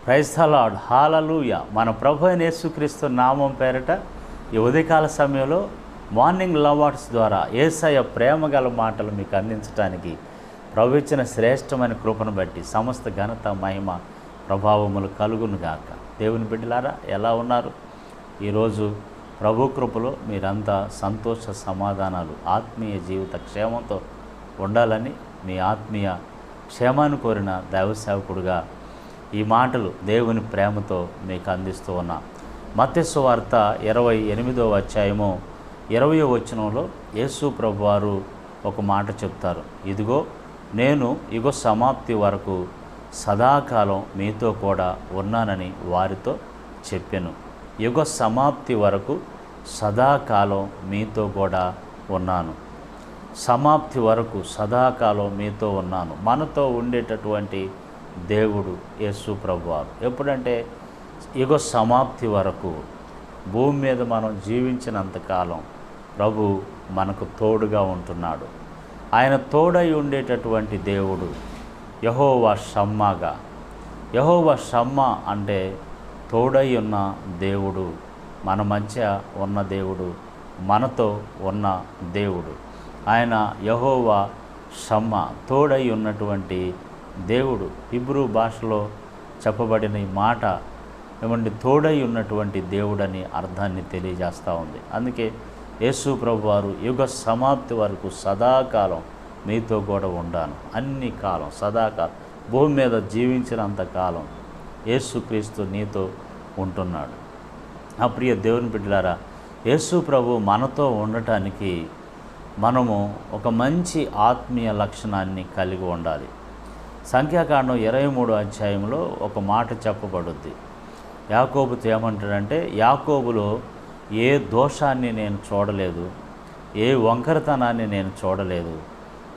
Praise the lord, హల్లెలూయా. మన ప్రభు అయిన యేసుక్రీస్తు నామం పేరిట ఈ ఉదయకాల సమయంలో మార్నింగ్ లవ్ వర్డ్స్ ద్వారా యేసయ్య ప్రేమ గల మాటలు మీకు అందించడానికి ప్రభు ఇచ్చిన శ్రేష్టమైన కృపను బట్టి సమస్త ఘనత మహిమ ప్రభావములు కలుగును గాక. దేవుని బిడ్డలారా, ఎలా ఉన్నారు? ఈరోజు ప్రభు కృపలో మీరంతా సంతోష సమాధానాలు, ఆత్మీయ జీవిత క్షేమంతో ఉండాలని మీ ఆత్మీయ క్షేమాన్ని కోరిన దైవ సేవకుడుగా ఈ మాటలు దేవుని ప్రేమతో మీకు అందిస్తూ ఉన్నా. మత్తయి సువార్త 28వ అధ్యాయము 20వ వచనంలో యేసు ప్రభువారు ఒక మాట చెప్తారు. ఇదిగో నేను యుగ సమాప్తి వరకు సదాకాలం మీతో కూడా ఉన్నానని వారితో చెప్పెను. యుగ సమాప్తి వరకు సదాకాలం మీతో కూడా ఉన్నాను. సమాప్తి వరకు సదాకాలం మీతో ఉన్నాను. మనతో ఉండేటటువంటి దేవుడు యేసు ప్రభువారు. ఎప్పుడంటే యుగ సమాప్తి వరకు భూమి మీద మనం జీవించినంతకాలం ప్రభు మనకు తోడుగా ఉంటున్నాడు. ఆయన తోడై ఉండేటటువంటి దేవుడు యెహోవా షమ్మాగా. యెహోవా షమ్మా అంటే తోడై ఉన్న దేవుడు, మన మధ్య ఉన్న దేవుడు, మనతో ఉన్న దేవుడు. ఆయన యెహోవా షమ్మా, తోడై ఉన్నటువంటి దేవుడు. హిబ్రూ భాషలో చెప్పబడిన ఈ మాట ఏమంటే తోడై ఉన్నటువంటి దేవుడని అర్థాన్ని తెలియజేస్తూ ఉంది. అందుకే యేసు ప్రభువారు యుగ సమాప్తి వరకు సదాకాలం మీతో కూడా ఉండాను. అన్ని కాలం, సదాకాలం, భూమి మీద జీవించినంత కాలం యేసుక్రీస్తు నీతో ఉంటున్నాడు. ఆ ప్రియ దేవుని బిడ్డలారా, యేసు ప్రభు మనతో ఉండటానికి మనము ఒక మంచి ఆత్మీయ లక్షణాన్ని కలిగి ఉండాలి. సంఖ్యాకాండం 23వ అధ్యాయంలో ఒక మాట చెప్పబడుద్ది. యాకోబుతో ఏమంటాడంటే, యాకోబులో ఏ దోషాన్ని నేను చూడలేదు, ఏ వంకరతనాన్ని నేను చూడలేదు,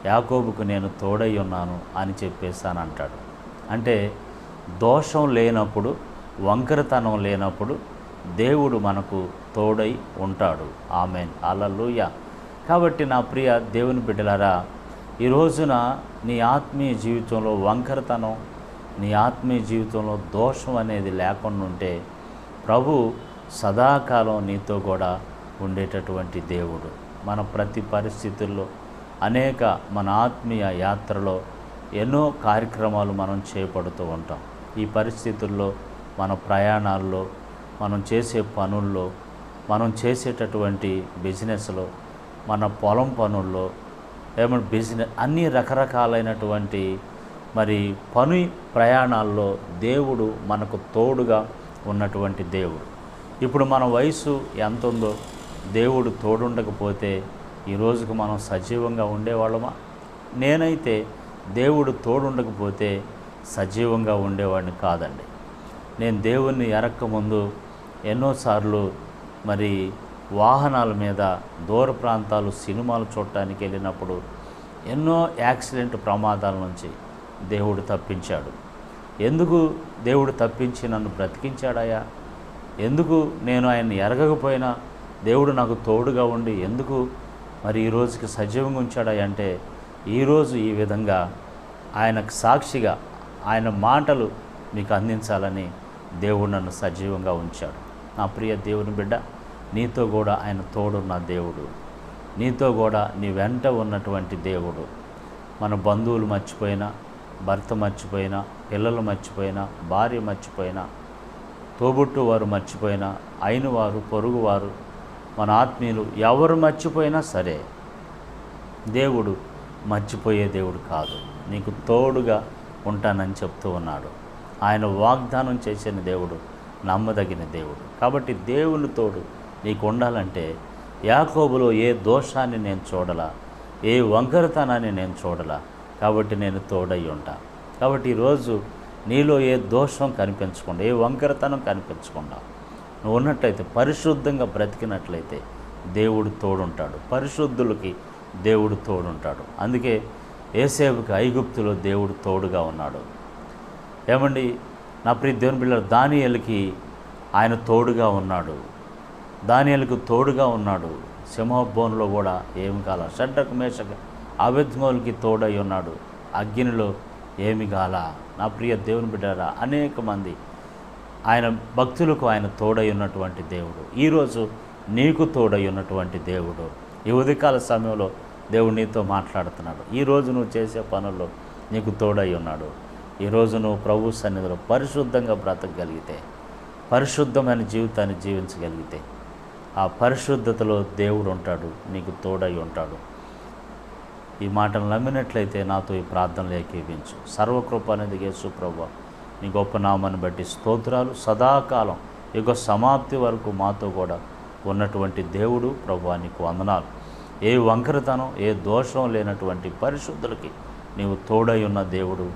యాకోబుకు నేను తోడై ఉన్నాను అని చెప్పేశానంటాడు. అంటే దోషం లేనప్పుడు, వంకరతనం లేనప్పుడు దేవుడు మనకు తోడై ఉంటాడు. ఆమేన్, హల్లెలూయా. కాబట్టి నా ప్రియ దేవుని బిడ్డలారా, ఈ రోజున నీ ఆత్మీయ జీవితంలో వంకరతనం, నీ ఆత్మీయ జీవితంలో దోషం అనేది లేకుండా ఉంటే ప్రభు సదాకాలం నీతో కూడా ఉండేటటువంటి దేవుడు. మన ప్రతి పరిస్థితుల్లో మన ఆత్మీయ యాత్రలో ఎన్నో కార్యక్రమాలు మనం చేపడుతూ ఉంటాం. ఈ పరిస్థితుల్లో, మన ప్రయాణాల్లో, మనం చేసే పనుల్లో, మనం చేసేటటువంటి బిజినెస్లో, మన పొలం పనుల్లో, ఏమంటే బిజినెస్, అన్ని రకరకాలైనటువంటి పని ప్రయాణాల్లో దేవుడు మనకు తోడుగా ఉన్నటువంటి దేవుడు. ఇప్పుడు మన వయసు ఎంత ఉందో దేవుడు తోడుండకపోతే ఈ రోజుకు మనం సజీవంగా ఉండేవాళ్ళమా? నేనైతే దేవుడు తోడుండకపోతే సజీవంగా ఉండేవాడిని కాదండి. నేను దేవుణ్ణి ఎరక్కముందు ఎన్నోసార్లు వాహనాల మీద దూర ప్రాంతాలు సినిమాలు చూడటానికి వెళ్ళినప్పుడు ఎన్నో యాక్సిడెంట్ ప్రమాదాల నుంచి దేవుడు తప్పించాడు. ఎందుకు దేవుడు తప్పించి నన్ను బ్రతికించాడయా? ఎందుకు నేను ఆయన్ని ఎరగకపోయినా దేవుడు నాకు తోడుగా ఉండి ఎందుకు ఈ రోజుకి సజీవంగా ఉంచాడయ్యా అంటే, ఈరోజు ఈ విధంగా ఆయనకు సాక్షిగా ఆయన మాటలు మీకు అందించాలని దేవుడు నన్ను సజీవంగా ఉంచాడు. నా ప్రియ దేవుని బిడ్డ, నీతో కూడా ఆయన తోడున్న దేవుడు, నీతో కూడా నీ వెంట ఉన్నటువంటి దేవుడు. మన బంధువులు మర్చిపోయినా, భర్త మర్చిపోయినా, పిల్లలు మర్చిపోయినా, భార్య మర్చిపోయినా, తోబుట్టు వారు మర్చిపోయినా, అయినవారు, పొరుగువారు, మన ఆత్మీయులు ఎవరు మర్చిపోయినా సరే దేవుడు మర్చిపోయే దేవుడు కాదు. నీకు తోడుగా ఉంటానని చెప్తూ ఉన్నాడు. ఆయన వాగ్దానం చేసిన దేవుడు నమ్మదగిన దేవుడు. కాబట్టి దేవుని తోడు నీకు ఉండాలంటే యాకోబులో ఏ దోషాన్ని నేను చూడలా, ఏ వంకరతనాన్ని నేను చూడలా, కాబట్టి నేను తోడై ఉంటా. కాబట్టి ఈరోజు నీలో ఏ దోషం కనిపించకుండా, ఏ వంకరతనం కనిపించకుండా నువ్వు ఉన్నట్లయితే, పరిశుద్ధంగా బ్రతికినట్లయితే దేవుడు తోడుంటాడు. పరిశుద్ధులకి దేవుడు తోడుంటాడు. అందుకే యోసేపుకి ఐగుప్తులో దేవుడు తోడుగా ఉన్నాడు. ఏమండి నా ప్రియ దేవుని బిడ్డలారా, దానియేలుకి ఆయన తోడుగా ఉన్నాడు. దానియేలుకు తోడుగా ఉన్నాడు. సింహబోనులో కూడా ఏమి కాల. షడ్రకు, మేషకు, అబేద్నెగోకి తోడై ఉన్నాడు. అగ్నిలో ఏమి కాల. నా ప్రియ దేవుని బిడ్డలారా, అనేక మంది ఆయన భక్తులకు ఆయన తోడై ఉన్నటువంటి దేవుడు. ఈరోజు నీకు తోడై ఉన్నటువంటి దేవుడు. ఈ ఉదయకాల సమయంలో దేవుడు నీతో మాట్లాడుతున్నాడు. ఈరోజు నువ్వు చేసే పనుల్లో నీకు తోడై ఉన్నాడు. ఈరోజు నువ్వు ప్రభు సన్నిధిలో పరిశుద్ధంగా బ్రతకగలిగితే, పరిశుద్ధమైన జీవితాన్ని జీవించగలిగితే, ఆ పరిశుద్ధతలో దేవుడు ఉంటాడు, నీకు తోడై ఉంటాడు. ఈ మాటలు నమ్మినట్లయితే నాతో ఈ ప్రార్థనలు ఏకీవించు. సర్వకృప అనేది యేసు ప్రభువా, నీ గొప్ప నామాన్ని బట్టి స్తోత్రాలు. సదాకాలం యుగ సమాప్తి వరకు మాతో కూడా ఉన్నటువంటి దేవుడు ప్రభువా, నీకు వందనాలు. ఏ వంకరతనం, ఏ దోషం లేనటువంటి పరిశుద్ధులకి నీవు తోడై ఉన్న దేవుడు.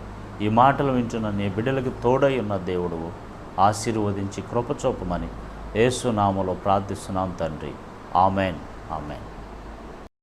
ఈ మాటలు వింటున్న నీ బిడ్డలకి తోడై ఉన్న దేవుడు. ఆశీర్వదించి కృపచూపమని యేసు నామములో ప్రార్థిస్తున్నాం తండ్రి. Amen, amen.